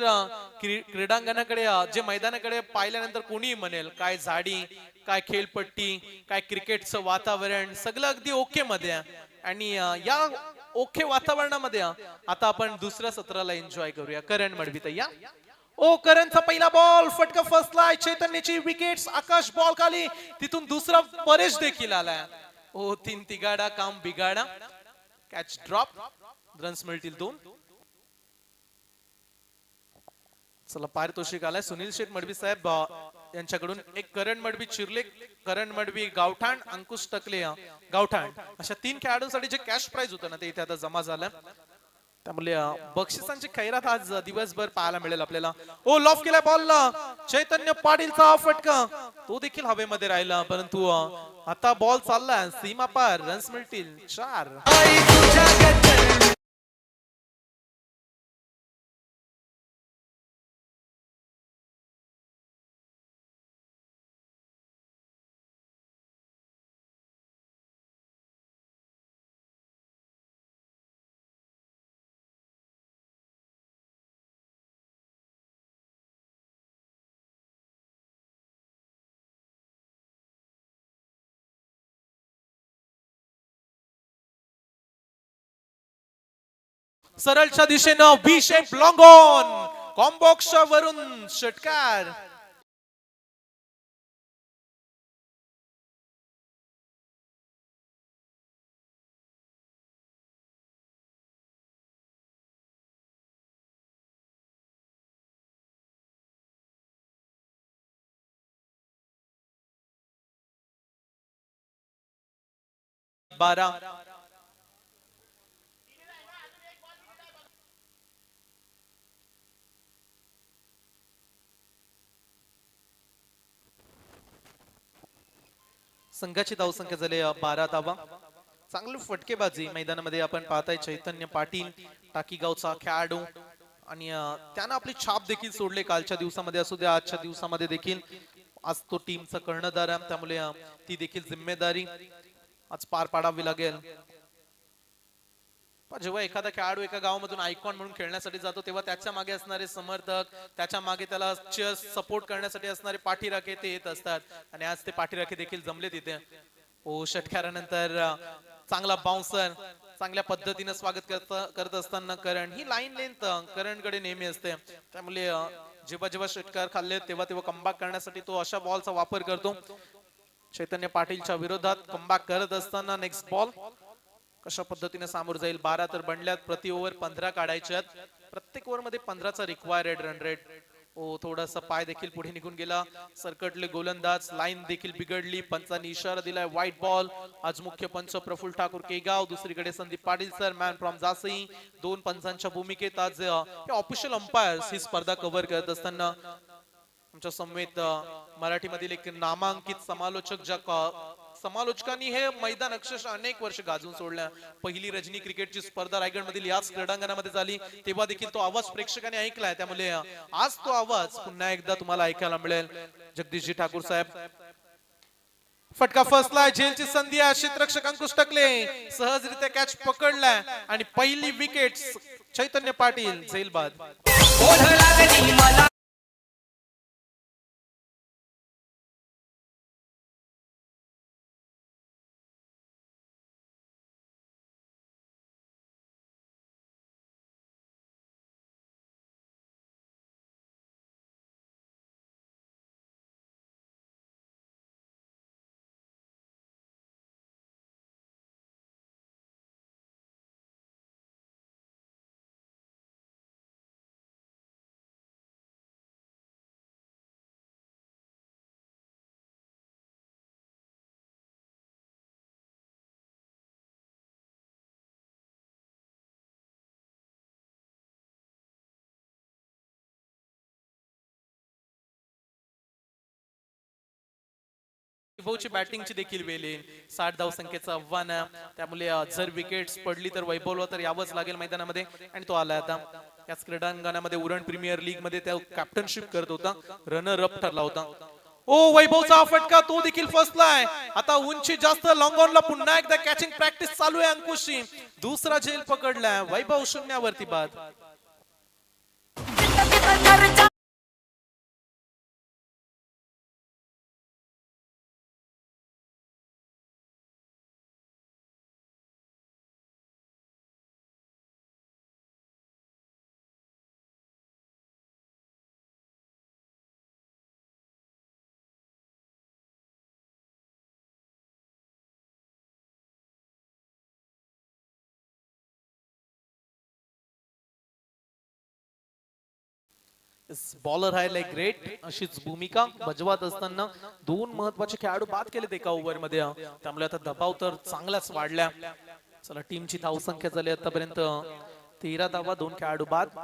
क्रीडांगणाकडे जे मैदानाकडे पाहिल्यानंतर कोणी म्हणेल काय झाडी, काय खेळपट्टी, काय क्रिकेटचं वातावरण, सगळं अगदी ओके मध्ये आहे. आणि या ओके वातावरणामध्ये आता आपण दुसऱ्या सत्राला एन्जॉय करूया. करण मडवी या. ओ करणचा पहिला बॉल फटका फसलाय, चैतन्याची विकेट्स, आकाश बॉल खाली, तिथून दुसरा परेश देखील आलाय. ओ 3 तिगाडा काम बिगाडा, कॅच ड्रॉप, रन्स मिळतील 2. चला पारितोषिक आलाय सुनील शेठ मडवी साहेब यांच्याकडून. एक करण मडवी चिर्ले, करण मडवी गावठाण, अंकुश टकले गावठाण, अशा 3 खेळाडूंसाठी जे कॅश प्राइज होतं ना ते इथे आता जमा झालं. त्यामुळे बक्षिसांची खैरात आज दिवसभर पाहायला मिळेल आपल्याला. ओ लॉफ केलाय बॉलला, चैतन्य पाटीलचा फटका तो देखील हवेमध्ये राहिला, परंतु आता बॉल चाललाय सीमा पार, रन्स मिळतील 4. सरळच्या दिशेनं V shape long on, combox वरून षटकार. बारा. संघाची धावसंख्या झाली 12 धावा. चांगली फटकेबाजी मैदानामध्ये आपण पाहताय. चैतन्य पाटील टाकीगावचा खेळाडू आणि त्यानं आपली छाप देखील सोडले कालच्या दिवसामध्ये असू द्या आजच्या दिवसामध्ये देखील. आज तो टीमचा कर्णधार आहे त्यामुळे ती देखील जिम्मेदारी आज पार पाडावी लागेल. जेव्हा एखादा खेळाडू एका गावामधून आयकॉन म्हणून खेळण्यासाठी जातो तेव्हा त्याच्या मागे असणारे समर्थक, त्याच्या मागे त्याला सपोर्ट करण्यासाठी असणारे पाठीराखे ते येत असतात आणि आज ते पाठीराखे देखील जमले तिथे. ओ षटकारानंतर चांगला बाउन्सर, चांगल्या पद्धतीने स्वागत करत असताना करण, ही लाईन लेंथ करणकडे नेहमी असते त्यामुळे जेव्हा जेव्हा षटकार खाल्ले तेव्हा तेव्हा कमबॅक करण्यासाठी तो अशा बॉलचा वापर करतो. चैतन्य पाटीलच्या विरोधात कमबॅक करत असताना नेक्स्ट बॉल कशा पद्धतीने सामोर जाईल. 12 तर बनल्यात, प्रति ओव्हर 15 काढायच्यात, प्रत्येक ओव्हर मध्ये 15चा रिक्वायर्ड रन रेट. ओ थोडासा पाय देखील पुढे निघून गेला, सरकटले गोलंदाज, लाईन देखील बिघडली, पंचांनी इशारा दिलाय व्हाईट बॉल. आज मुख्य पंच प्रफुल्ल ठाकूर केगाव, दुसरीकडे Sandeep Patil sir man from Jasai, 2 पंचांच्या भूमिकेत आज ऑफिशियल अंपायर्स ही स्पर्धा कव्हर करत असताना आमच्या समवेत मराठीमधील एक नामांकित समालोचकांनी हे मैदान अक्षरशः अनेक वर्ष गाजून सोडलं. पहिली रजनी क्रिकेटची स्पर्धा रायगड मधील याच क्रीडांगणामध्ये झाली तेव्हा देखील तो आवाज प्रेक्षकांनी ऐकलाय, त्यामुळे आज तो आवाज पुन्हा एकदा तुम्हाला ऐकायला मिळेल. जगदीशजी ठाकूर साहेब फटका फसलाय, झेलची संधी आहे, क्षेत्ररक्षक अंकुश टकले सहजरित्या कॅच पकडलाय आणि पहिली विकेट चैतन्य पाटील झेल बाद. ओढ लागली मला वैभवची बॅटिंगची देखील वेळ येईल. 60 धाव संख्येचं आव्हान आहे. त्यामुळे जर विकेट्स पडली तर वैभवला तर यावंच लागेल मैदानामध्ये आणि तो आला आता. याच क्रीडांगणामध्ये उरण प्रीमियर लीग मध्ये त्या कॅप्टनशिप करत होता, रनर अप ठरला होता. ओ वैभवचा फटका तो देखील फसलाय. आता उंची जास्त, लॉंग ऑनला पुन्हा एकदा कॅचिंग प्रॅक्टिस चालू आहे अंकुशची. दुसरा झेल पकडलाय, वैभव शून्यावरती बाद. बॉलर आहे लाईक ग्रेट अशीच भूमिका बजवत असताना दोन महत्वाचे खेळाडू बाद केलेत एका ओव्हर मध्ये. त्यामुळे आता दबाव तर चांगलाच वाढला. चला टीमची धाव संख्या झाली आतापर्यंत 13 धावा, 2 खेळाडू बाद.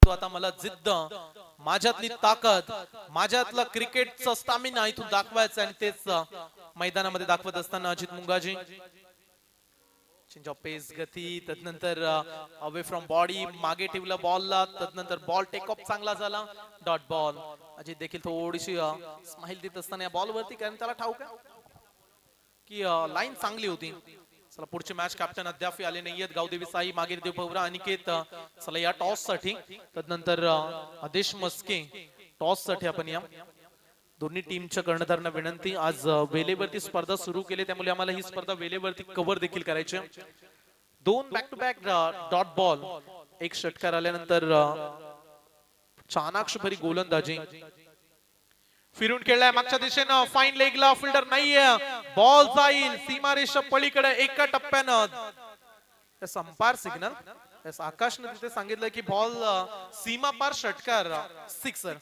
आता मला जिद्द, माझ्यातली ताकद, माझ्यातला क्रिकेटचा स्टॅमिना इथून दाखवायचा आणि तेच मैदानामध्ये दाखवत असताना अजित मुंगाजी. चेंज ऑफ पेस, गती, तदनंतर अवे फ्रॉम बॉडी, मागे ठेवला बॉलला, तदनंतर बॉल टेक ऑफ चांगला झाला, डॉट बॉल. अजित देखील थोडीशी स्माइल देत असताना या बॉल वरती, कारण त्याला ठाऊक आहे की लाईन चांगली होती. चला पुढचे मॅच कॅप्टन अद्याप आले नाहीयेत. गावदेवी साई, मागे देव भवरा, अनिकेत. चला या टॉस साठी, तदनंतर आदेश मस्के टॉस साठी आपण या दोन्ही टीमच्या कर्णधारांना विनंती. आज वेलेवरती स्पर्धा सुरू केली, त्यामुळे आम्हाला ही स्पर्धा वेलेवरती कव्हर देखील करायची. 2 back to back dot ball, एक षटकार आल्यानंतर चाणाक्ष भरी गोलंदाजी. फिरून खेळलाय मागच्या दिशेनं, फाईन लेगला, फिल्डर नाहीये, बॉल जाईल सीमारेषा पलीकडे एका टप्प्यानं. संपार सिग्नल आकाशने तिथे सांगितलं की बॉल सीमा पार षटकार, सिक्सर.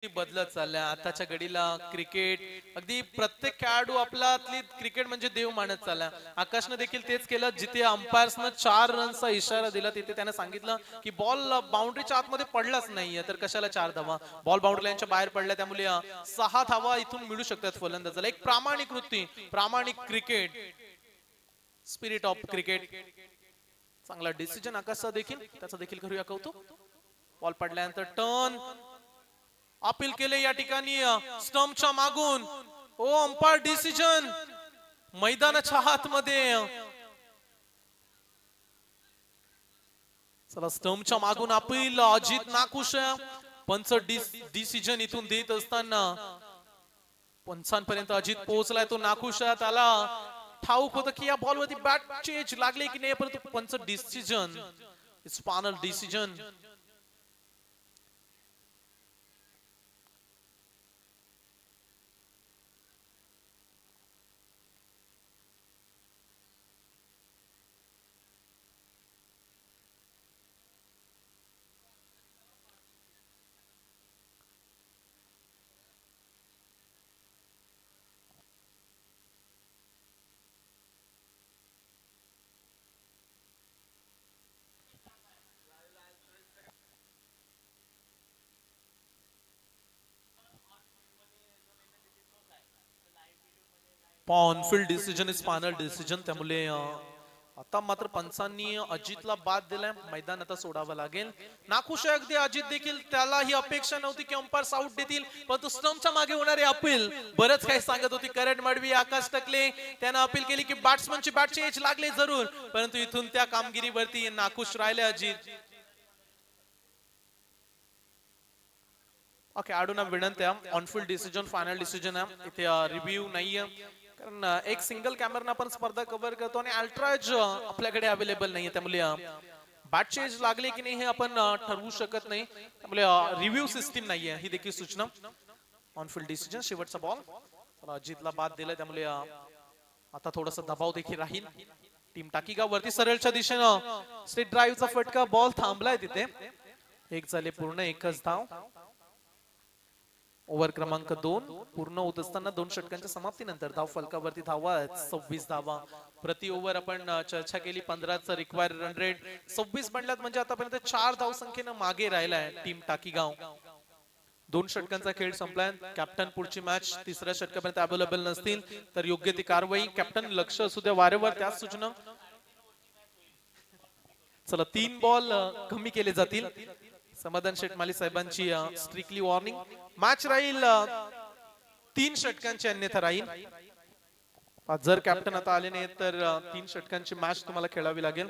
बदलत चाललाय आताच्या घडीला. क्रिकेट अगदी प्रत्येक खेळाडू आपल्यातली क्रिकेट म्हणजे देव मानत चाललाय. आकाशने देखील तेच केलं. जिथे अंपायर्सनं 4 रनचा इशारा दिला, तिथे त्याने सांगितलं की बॉल बाउंड्रीच्या आतमध्ये पडलाच नाहीये, तर कशाला 4 धावा. बॉल बाउंड्री लाईनच्या बाहेर पडल्या, त्यामुळे 6 धावा इथून मिळू शकतात फलंदाजाला. एक प्रामाणिक वृत्ती, प्रामाणिक क्रिकेट. स्पिरिट ऑफ क्रिकेट, चांगला डिसिजन आकाशचा देखील, त्याचा देखील करूया कौतुक. बॉल पडल्यानंतर टर्न अपील केले या ठिकाणी स्टंपच्या मागून. ओ अंपायर डिसिजन मैदानाच्या आतमध्ये. चला स्टंपच्या मागून अपील अजित नाकुश. पंच डिसिजन इथून देत असताना पंचांपर्यंत अजित पोहोचलाय. तो नाकुश त्याला ठाऊक होतं की या बॉल वरती बॅट चेंज लागले की नाही, परंतु पंच decision it's final decision. On-field decision is final decision. त्यामुळे आता मात्र पंचांनी अजितला बाद दिलाय. मैदान आता सोडावं लागेल. नाखुश आहे अगदी अजित देखील, त्याला ही अपेक्षा नव्हती की अंपायर आउट देतील, परंतु स्टंपच्या मागे होणारे अपील बरंच काही सांगत होती. करण मडवी, आकाश टकले त्यानं अपील केली की बॅट्समनची बॅटची एज लागले जरूर, परंतु इथून त्या कामगिरीवरती नाखुश राहिले अजित. ओके, आडूना विनंती आहे, ऑनफिल्ड डिसिजन फायनल डिसिजन आहे, इथे रिव्ह्यू नाहीये. कारण एक सिंगल कॅमेरा आपण स्पर्धा कव्हर करतो आणि अल्ट्राज आपल्याकडे अवेलेबल नाहीये. त्यामुळे बॅट चेंज लागले की नाही हे आपण ठरवू शकत नाही. त्यामुळे रिव्ह्यू सिस्टीम नाहीये, ही देखील सूचना. ऑनफिल्ड डिसिजन, शेवटचा बॉल अजितला बाद दिलाय. त्यामुळे आता थोडासा दबाव देखील राहील. टीम टाकीगाव वरती सरळच्या दिशेनं स्ट्रेट ड्राईव्हचा फटका, बॉल थांबलाय तिथे. एक झाले पूर्ण, एकच धाव. ओव्हर क्रमांक 2 पूर्ण होत असताना 2 षटकांच्या समाप्तीनंतर धाव फलकावरती धावा 26 धावा प्रति ओव्हर. आपण चर्चा केली 15चा रिक्वायर्ड रन रेट 26 बनल्यात, म्हणजे आतापर्यंत 4 धाव संख्येनं मागे राहिलाय टीम टाकीगाव. 2 षटकांचा खेळ संपलाय. कॅप्टन पुढची मॅच 3ऱ्या षटकापर्यंत अवेलेबल नसतील तर योग्य ती कारवाई. कॅप्टन लक्ष असू द्या वारंवार, त्याच सूचना. चला 3 बॉल कमी केले जातील. समाधान शेटमाली साहेबांची स्ट्रिक्टली वॉर्निंग. मॅच राहील 3 षटकांची, अन्यथा राहील. जर कॅप्टन आता आले नाही तर 3 षटकांची मॅच तुम्हाला खेळावी लागेल.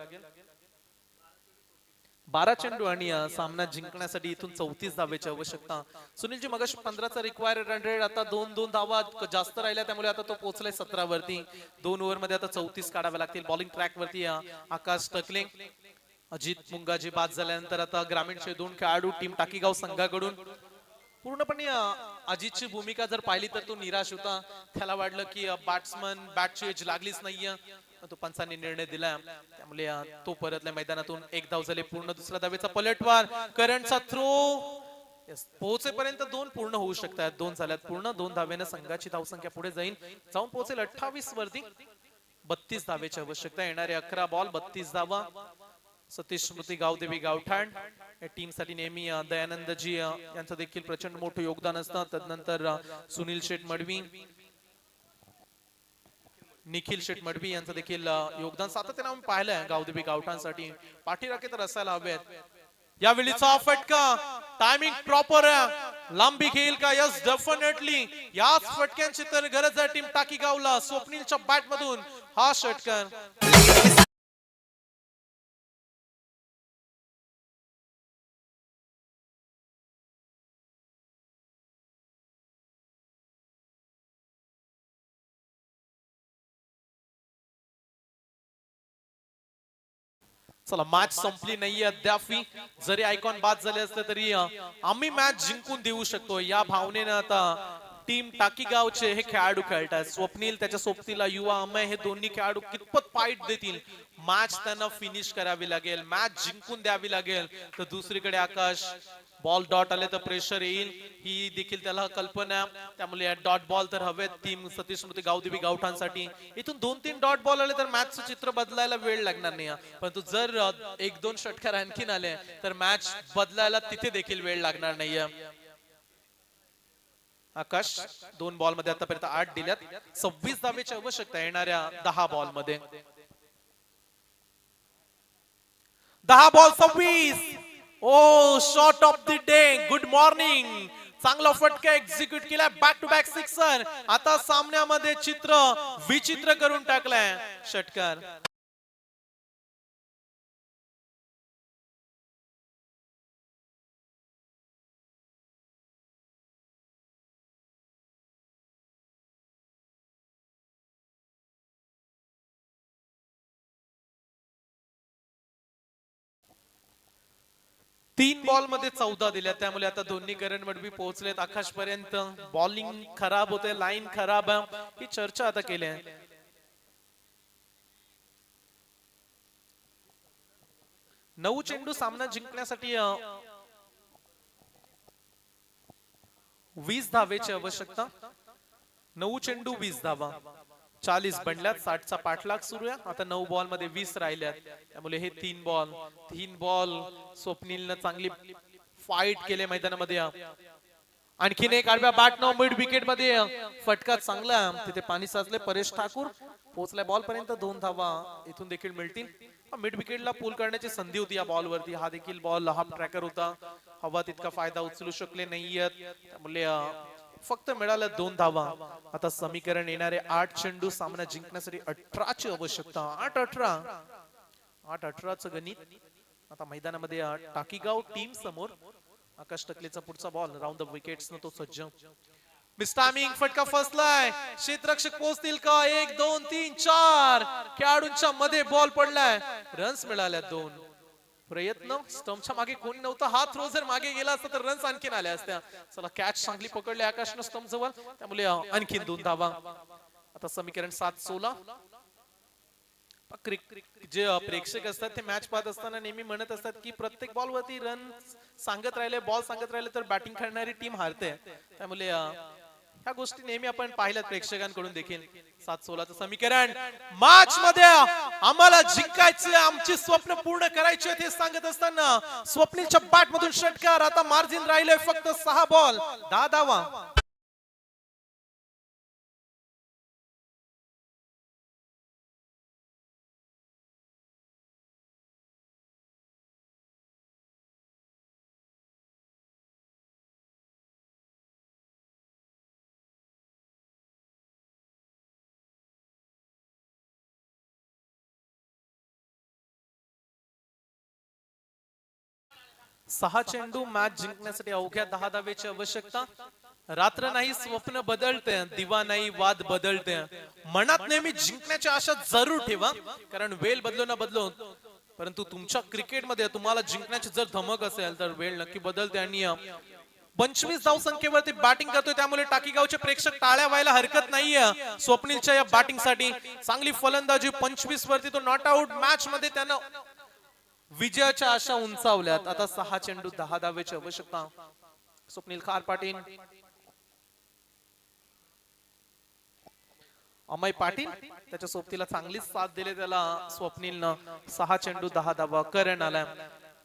12 चेंडू आणि सामना जिंकण्यासाठी इथून 34 धावेची आवश्यकता. सुनीलजी मगाशी 15चा रिक्वायर्ड रन रेट, आता 2 धावा जास्त राहिल्या, त्यामुळे आता तो पोहोचलाय 17 वरती. 2 ओव्हर मध्ये आता 34 काढावे लागतील. बॉलिंग ट्रॅक वरती आकाश टकले, अजित मुंगाजी बाद झाल्यानंतर आता ग्रामीणचे 2 खेळाडू टीम टाकीगाव संघाकडून. पूर्णपणे अजितची भूमिका जर पाहिली तर तो निराश होता. त्याला वाटलं की बॅट्समन बॅटची एज लागलीच नाहीये, तो पंचांनी निर्णय दिला. त्यामुळे तो परतल्या मैदानातून. 1 धाव झाले पूर्ण. दुसऱ्या धावेचा पलटवार, करंटचा थ्रो पोहोचेपर्यंत 2 पूर्ण होऊ शकतात. 2 झाल्यात पूर्ण. 2 धावेने संघाची धावसंख्या पुढे जाऊन पोहोचेल 28 वरती. 32 धावेची आवश्यकता. येणारे 11 बॉल 32 धावा. सतीश स्मृती गावदेवी गावठाण या टीम साठी नेहमी दयानंदजी यांचं देखील प्रचंड मोठं योगदान असतं. तदनंतर सुनील शेठ मडवी, निखिल शेठ मडवी यांचं देखील योगदान सातत्याने आम्ही पाहिलंय गावदेवी गावठाणसाठी. पाठीराखे तर असायला हवेत. यावेळीचा फटका टायमिंग प्रॉपर आहे. लांबी घेईल का? Yes definitely. याच फटक्यांची तर गरज आहे टीम टाकीगावला. स्वप्नीलच्या बॅट मधून हा षटकार. चला मॅच संपली नाहीये अद्यापही. जरी आयकॉन बाद झाले असले तरी आम्ही मॅच जिंकून देऊ शकतो या भावनेनं आता टीम टाकीगावचे हे खेळाडू खेळतात. स्वप्नील त्याच्या सोबतीला युवा अमय हे दोन्ही खेळाडू कितपत फाईट देतील. मॅच त्यांना फिनिश करावी लागेल, मॅच जिंकून द्यावी लागेल. तर दुसरीकडे आकाश, बॉल डॉट आले तर प्रेशर येईल ही देखील त्याला कल्पना. त्यामुळे डॉट बॉल तर हवेत टीम सतीश स्मृती गावदेवी गावठाणसाठी. इथून 2-3 डॉट बॉल आले तर मॅचचं चित्र बदलायला वेळ लागणार नाही. परंतु जर 1-2 षटकार आणखीन आले तर मॅच बदलायला तिथे देखील वेळ लागणार नाहीये. आकाश 2 बॉल मध्ये आतापर्यंत 8 दिल्यात. 26 धावेची आवश्यकता येणाऱ्या 10 बॉल मध्ये. 10 ball 26. Oh shot of the day. Good morning. चांगला फटका एक्झिक्यूट केला. Back to back sixer. आता सामन्यामध्ये चित्र विचित्र करून टाकलाय षटकार. तीन बॉल मध्ये 14 दिल्या, त्यामुळे आता दोन्ही करण मडवी पोहोचलेत आकाश पर्यंत. बॉलिंग खराब होते, लाईन खराब आहे, ही चर्चा आता केली आहे. नऊ चेंडू सामना जिंकण्यासाठी 20 धावेची आवश्यकता. 9 चेंडू 20 धावा. 40 बनल्यात. 60चा पाठलाग सुरू आहे. आता 9 बॉल मध्ये 20 राहिल्यात, त्यामुळे हे 3 बॉल स्वप्नीलनं चांगली फाईट केले मैदानामध्ये. आणखीन एक आडव्या बॅट न मिड विकेट मध्ये फटका चांगला. तिथे पाणी साचले. परेश ठाकूर पोहोचलाय बॉल पर्यंत. 2 धावा इथून देखील मिळतील. मिड विकेटला पूल करण्याची संधी होती या बॉल वरती. हा देखील बॉल हाफ ट्रॅकर होता. हवा तितका फायदा उचलू शकले नाहीयेत, त्यामुळे फक्त मिळाल्या 2 धावा. आता समीकरण येणारे 8 चेंडू सामना जिंकण्यासाठी 18ची आवश्यकता. 8-18चं गणित. आता मैदानामध्ये टाकीगाव टीम समोर. आकाश टकलेचा पुढचा बॉल राऊंड द विकेट्स न तो सज्ज. मिस्टामिंग फटका फसलाय. क्षेत्ररक्षक पोहोचतील का? 1 2 3 4 खेळाडूंच्या मध्ये बॉल पडलाय. रन्स मिळाल्या 2. प्रयत्न स्टंपच्या मागे कोणी नव्हतं. हा थ्रो जर मागे गेला असता तर रन्स आणखीन आल्या असत्या. चला कॅच चांगली पकडली आकाशनं स्टंप जवळ, त्यामुळे आणखीन 2 धावा. आता समीकरण 7-16. जे प्रेक्षक असतात ते मॅच पाहत असताना नेहमी म्हणत असतात की प्रत्येक बॉल वरती रन सांगत राहिले, बॉल सांगत राहिले तर बॅटिंग खेळणारी टीम हारते. त्यामुळे ह्या गोष्टी नेहमी आपण पाहिल्यात प्रेक्षकांकडून देखील. 7-16चं समीकरण. मॅच मध्ये आम्हाला जिंकायचे, आमची स्वप्न पूर्ण करायची हे सांगत असताना स्वप्नीलच्या बॅट मधून षटकार. आता मार्जिन राहिले फक्त 6 बॉल 10 धावा. सहा चेंडू मॅच जिंकण्यासाठी अवघ्या 10 धावेची आवश्यकता. रात्र नाही स्वप्न बदलते, दिवा नाही वाद बदलते. मनात नेहमी जिंकण्याची आशा जरूर ठेवा, कारण वेळ बदलो ना बदलो, परंतु तुमच्या क्रिकेटमध्ये तुम्हाला जिंकण्याची जर धमक असेल तर वेळ नक्की बदलते. आणि 25 धावसंख्येवरती बॅटिंग करतोय, त्यामुळे टाकीगावचे प्रेक्षक टाळ्या व्हायला हरकत नाहीये स्वप्नीलच्या या बॅटिंग साठी. चांगली फलंदाजी. 25 वरती तो नॉट आउट. मॅच मध्ये त्यानं विजयाच्या आशा उंचावल्यात. आता 6 चेंडू 10 धावेची आवश्यकता. स्वप्नील खार पाटील, अमय पाटील त्याच्या सोबतीला चांगलीच साथ दिली त्याला स्वप्नीलनं. 6 चेंडू 10 धावा. करण आलाय.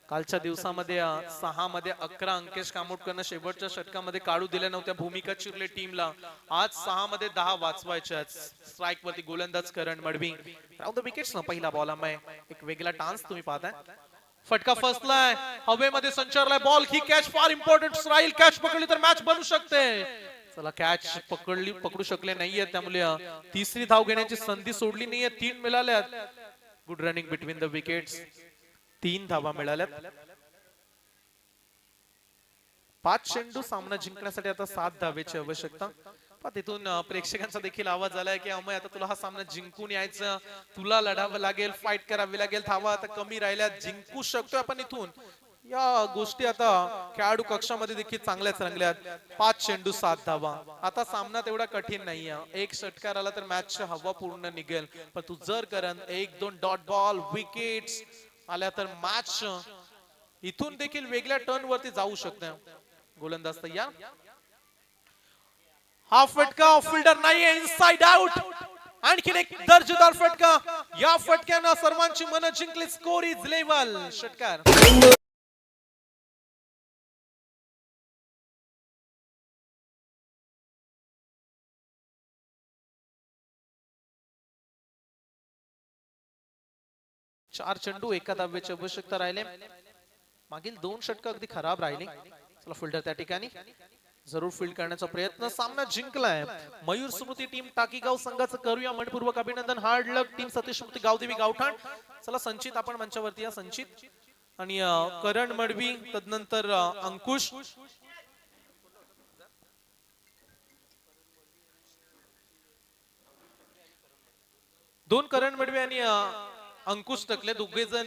कालच्या दिवसामध्ये 6 मध्ये 11 अंकेश कामोटकरनं शेवटच्या षटकामध्ये काढू दिल्या नव्हत्या. भूमिका चिरले टीमला. आज 6 मध्ये 10 वाचवायच्या. स्ट्राईक वरती गोलंदाज करण मडवी. राऊंड द विकेट्स न पहिला बॉल. अमय एक वेगळा डान्स तुम्ही पाहताय. फटका फसलाय. हवेमध्ये संचारलाय बॉल. ही कॅच फार इम्पॉर्टंट राहील. कॅच पकडली तर मॅच बनू शकते. चला कॅच पकडू शकले नाहीये, त्यामुळे तिसरी धाव घेण्याची संधी सोडली नाहीये. 3 मिळाल्यात. Good running between the wickets. 3 धावा मिळाल्यात. 5 चेंडू सामना जिंकण्यासाठी आता 7 धावेची आवश्यकता. तिथून प्रेक्षकांचा देखील आवाज आलाय की अमय आता तुला हा सामना जिंकून यायचं, तुला लढावं लागेल, फाईट करावी लागेल, धावा आता कमी राहिल्यात, जिंकू शकतोय आपण इथून. या गोष्टी आता खेळाडू कक्षामध्ये देखील चांगल्याच रंगल्यात. 5 चेंडू 7 धावा. आता सामना तेवढा कठीण नाहीये. एक षटकार आला तर मॅचची हवा पूर्ण निघेल, पण तू जर करण 1-2 डॉट बॉल विकेट्स आल्या तर मॅच इथून देखील वेगळ्या टर्न वरती जाऊ शकते. गोलंदाज तयार. हा फटका फिल्डर नाहीये. Inside out. आणखीन एक दर्जेदार फटका. या फटक्यानं सर्वांची मन जिंकली. Score is level. षटकार. 4 चेंडू एका धावेची आवश्यकता राहिले. मागील 2 षटक अगदी खराब राहिले. चला फिल्डर त्या ठिकाणी जरूर फील्ड करण्याचा प्रयत्न. सामना जिंकलाय मयूर स्मृती टीम टाकीगाव संघाचं. करूया मनपूर्वक अभिनंदन. हार्ड लक टीम सतीश स्मृती गावदेवी गावठाण. चला संचित आपण मंचावरती या. संचित आणि करण मडवी, तदनंतर अंकुश. दोन करण मडवी आणि अंकुश टकले,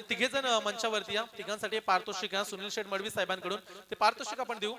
तिघे जण मंचावरती या. तिघांसाठी पारितोषिक आहे सुनील शेठ मडवी साहेबांकडून. ते पारितोषिक आपण देऊ.